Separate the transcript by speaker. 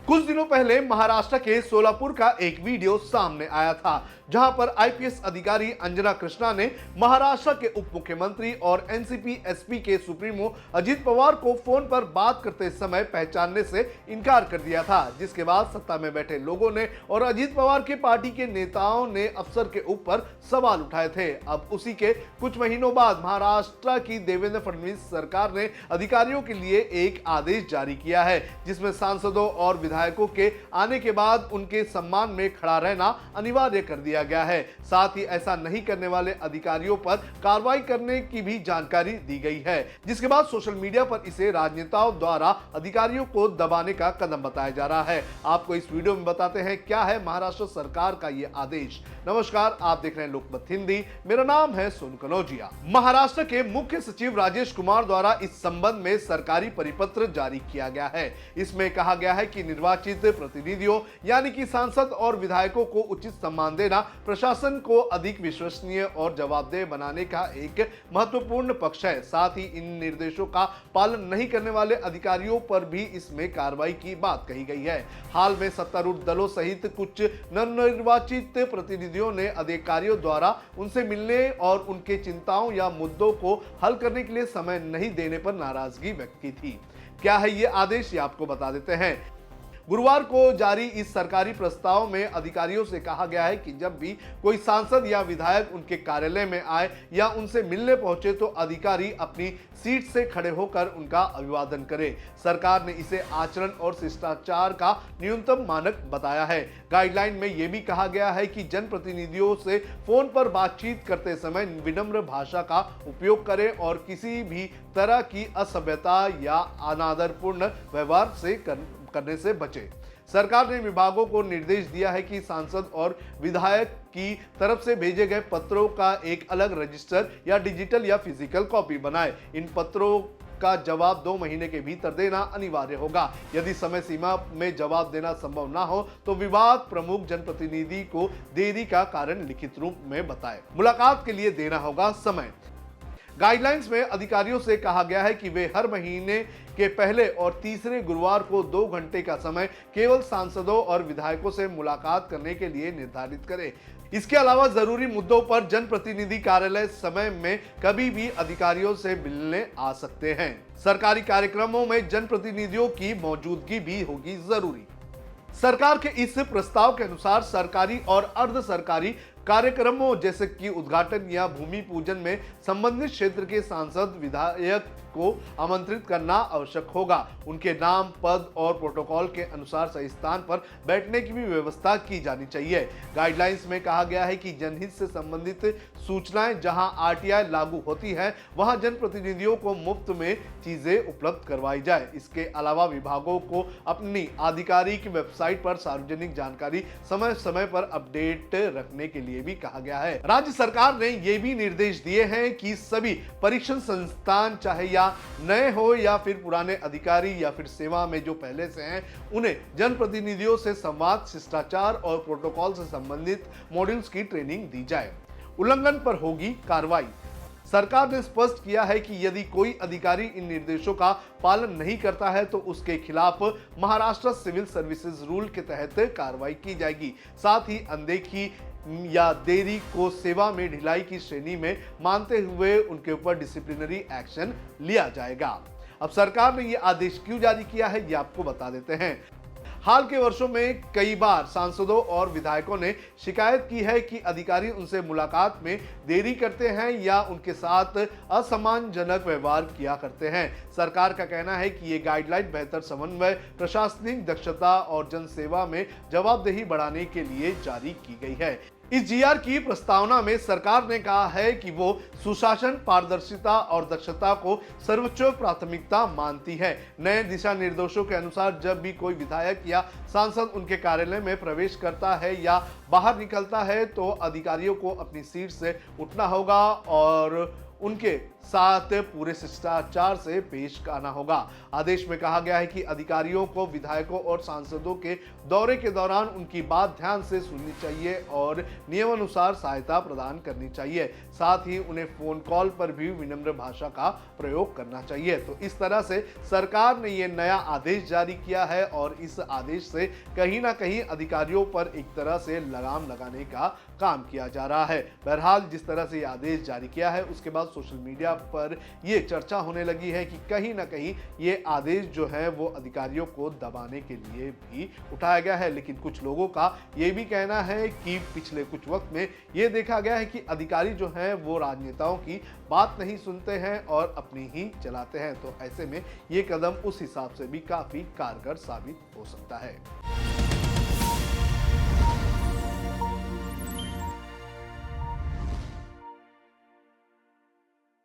Speaker 1: कुछ दिनों पहले महाराष्ट्र के सोलापुर का एक वीडियो सामने आया था, जहां पर आईपीएस अधिकारी अंजना कृष्णा ने महाराष्ट्र के उप मुख्यमंत्री और एनसीपी एसपी के सुप्रीमो अजित पवार को फोन पर बात करते समय पहचानने से इनकार कर दिया था, जिसके बाद सत्ता में बैठे लोगों ने और अजित पवार के पार्टी के नेताओं ने अफसर के ऊपर सवाल उठाए थे। अब उसी के कुछ महीनों बाद महाराष्ट्र की देवेंद्र फडणवीस सरकार ने अधिकारियों के लिए एक आदेश जारी किया है, जिसमें सांसदों और विधायकों के आने के बाद उनके सम्मान में खड़ा रहना अनिवार्य कर दिया गया है। साथ ही ऐसा नहीं करने वाले अधिकारियों पर कार्रवाई करने की भी जानकारी दी गई है, जिसके बाद सोशल मीडिया पर इसे राजनेताओं द्वारा अधिकारियों को दबाने का कदम बताया जा रहा है। आपको इस वीडियो में बताते हैं क्या है महाराष्ट्र सरकार का यह आदेश। नमस्कार, आप देख रहे हैं लोकमत हिंदी। मेरा नाम है सोनू कनौजिया। महाराष्ट्र के मुख्य सचिव राजेश कुमार द्वारा इस संबंध में सरकारी परिपत्र जारी किया गया है। इसमें कहा गया है कि निर्वाचित प्रतिनिधियों यानी कि सांसद और विधायकों को उचित सम्मान देना प्रशासन को अधिक विश्वसनीय और जवाबदेह बनाने का एक महत्वपूर्ण पक्ष है। साथ ही इन निर्देशों का पालन नहीं करने वाले अधिकारियों पर भी इसमें कार्रवाई की बात कही गई है। हाल में सत्तारूढ़ दलों सहित कुछ नवनिर्वाचित प्रतिनिधियों ने अधिकारियों द्वारा उनसे मिलने और उनके चिंताओं या मुद्दों को हल करने के लिए समय नहीं देने पर नाराजगी व्यक्त की थी। क्या है ये आदेश, ये आपको बता देते हैं। गुरुवार को जारी इस सरकारी प्रस्ताव में अधिकारियों से कहा गया है कि जब भी कोई सांसद या विधायक उनके कार्यालय में आए या उनसे मिलने पहुंचे तो अधिकारी अपनी सीट से खड़े होकर उनका अभिवादन करें। सरकार ने इसे आचरण और शिष्टाचार का न्यूनतम मानक बताया है। गाइडलाइन में यह भी कहा गया है कि जनप्रतिनिधियों से फोन पर बातचीत करते समय विनम्र भाषा का उपयोग करें और किसी भी तरह की असभ्यता या अनादरपूर्ण व्यवहार से करने से बचे। सरकार ने विभागों को निर्देश दिया है कि सांसद और विधायक की तरफ से भेजे गए पत्रों का एक अलग रजिस्टर या डिजिटल या फिजिकल कॉपी बनाए। इन पत्रों का जवाब 2 महीने के भीतर देना अनिवार्य होगा। यदि समय सीमा में जवाब देना संभव ना हो तो विभाग प्रमुख जनप्रतिनिधि को देरी का कारण लिखित रूप में बताए। मुलाकात के लिए देना होगा समय। गाइडलाइंस में अधिकारियों से कहा गया है कि वे हर महीने के पहले और तीसरे गुरुवार को 2 घंटे का समय केवल सांसदों और विधायकों से मुलाकात करने के लिए निर्धारित करें। इसके अलावा जरूरी मुद्दों पर जनप्रतिनिधि कार्यालय समय में कभी भी अधिकारियों से मिलने आ सकते हैं। सरकारी कार्यक्रमों में जनप्रतिनिधियों की मौजूदगी भी होगी जरूरी। सरकार के इस प्रस्ताव के अनुसार सरकारी और अर्ध सरकारी कार्यक्रमों जैसे कि उद्घाटन या भूमि पूजन में संबंधित क्षेत्र के सांसद विधायक को आमंत्रित करना आवश्यक होगा। उनके नाम, पद और प्रोटोकॉल के अनुसार सही स्थान पर बैठने की भी व्यवस्था की जानी चाहिए। गाइडलाइंस में कहा गया है कि जनहित से संबंधित सूचनाएं जहां आरटीआई लागू होती है वहां जनप्रतिनिधियों को मुफ्त में चीजें उपलब्ध करवाई जाए। इसके अलावा विभागों को अपनी आधिकारिक वेबसाइट पर सार्वजनिक जानकारी समय समय पर अपडेट रखने के लिए भी कहा गया है। राज्य सरकार ने ये भी निर्देश दिए हैं कि सभी परीक्षण संस्थान चाहे या नए हो या फिर पुराने अधिकारी या फिर सेवा में जो पहले से हैं, उन्हें जनप्रतिनिधियों से संवाद, शिष्टाचार और प्रोटोकॉल से संबंधित मॉड्यूल्स की ट्रेनिंग दी जाए। उल्लंघन पर होगी कार्रवाई। सरकार ने स्पष्ट किया है कि यदि कोई अधिकारी इन निर्देशों का पालन नहीं करता है तो उसके खिलाफ महाराष्ट्र सिविल सर्विसेज रूल के तहत कार्रवाई की जाएगी। साथ ही अनदेखी या देरी को सेवा में ढिलाई की श्रेणी में मानते हुए उनके ऊपर डिसिप्लिनरी एक्शन लिया जाएगा। अब सरकार ने यह आदेश क्यों जारी किया है, ये आपको बता देते हैं। हाल के वर्षों में कई बार सांसदों और विधायकों ने शिकायत की है कि अधिकारी उनसे मुलाकात में देरी करते हैं या उनके साथ असम्मानजनक व्यवहार किया करते हैं। सरकार का कहना है कि ये गाइडलाइन बेहतर समन्वय, प्रशासनिक दक्षता और जनसेवा में जवाबदेही बढ़ाने के लिए जारी की गई है। इस जीआर की प्रस्तावना में सरकार ने कहा है कि वो सुशासन, पारदर्शिता और दक्षता को सर्वोच्च प्राथमिकता मानती है। नए दिशा निर्देशों के अनुसार जब भी कोई विधायक या सांसद उनके कार्यालय में प्रवेश करता है या बाहर निकलता है तो अधिकारियों को अपनी सीट से उठना होगा और उनके साथ पूरे शिष्टाचार से पेश आना होगा। आदेश में कहा गया है कि अधिकारियों को विधायकों और सांसदों के दौरे के दौरान उनकी बात ध्यान से सुननी चाहिए और नियमानुसार सहायता प्रदान करनी चाहिए। साथ ही उन्हें फोन कॉल पर भी विनम्र भाषा का प्रयोग करना चाहिए। तो इस तरह से सरकार ने ये नया आदेश जारी किया है और इस आदेश से कहीं ना कहीं अधिकारियों पर एक तरह से लगाम लगाने का काम किया जा रहा है। बहरहाल जिस तरह से ये आदेश जारी किया है उसके बाद सोशल मीडिया पर ये चर्चा होने लगी है कि कहीं ना कहीं ये आदेश जो है वो अधिकारियों को दबाने के लिए भी उठाया गया है। लेकिन कुछ लोगों का ये भी कहना है कि पिछले कुछ वक्त में ये देखा गया है कि अधिकारी जो है वो राजनेताओं की बात नहीं सुनते हैं और अपनी ही चलाते हैं। तो ऐसे में ये कदम उस हिसाब से भी काफी कारगर साबित हो सकता है।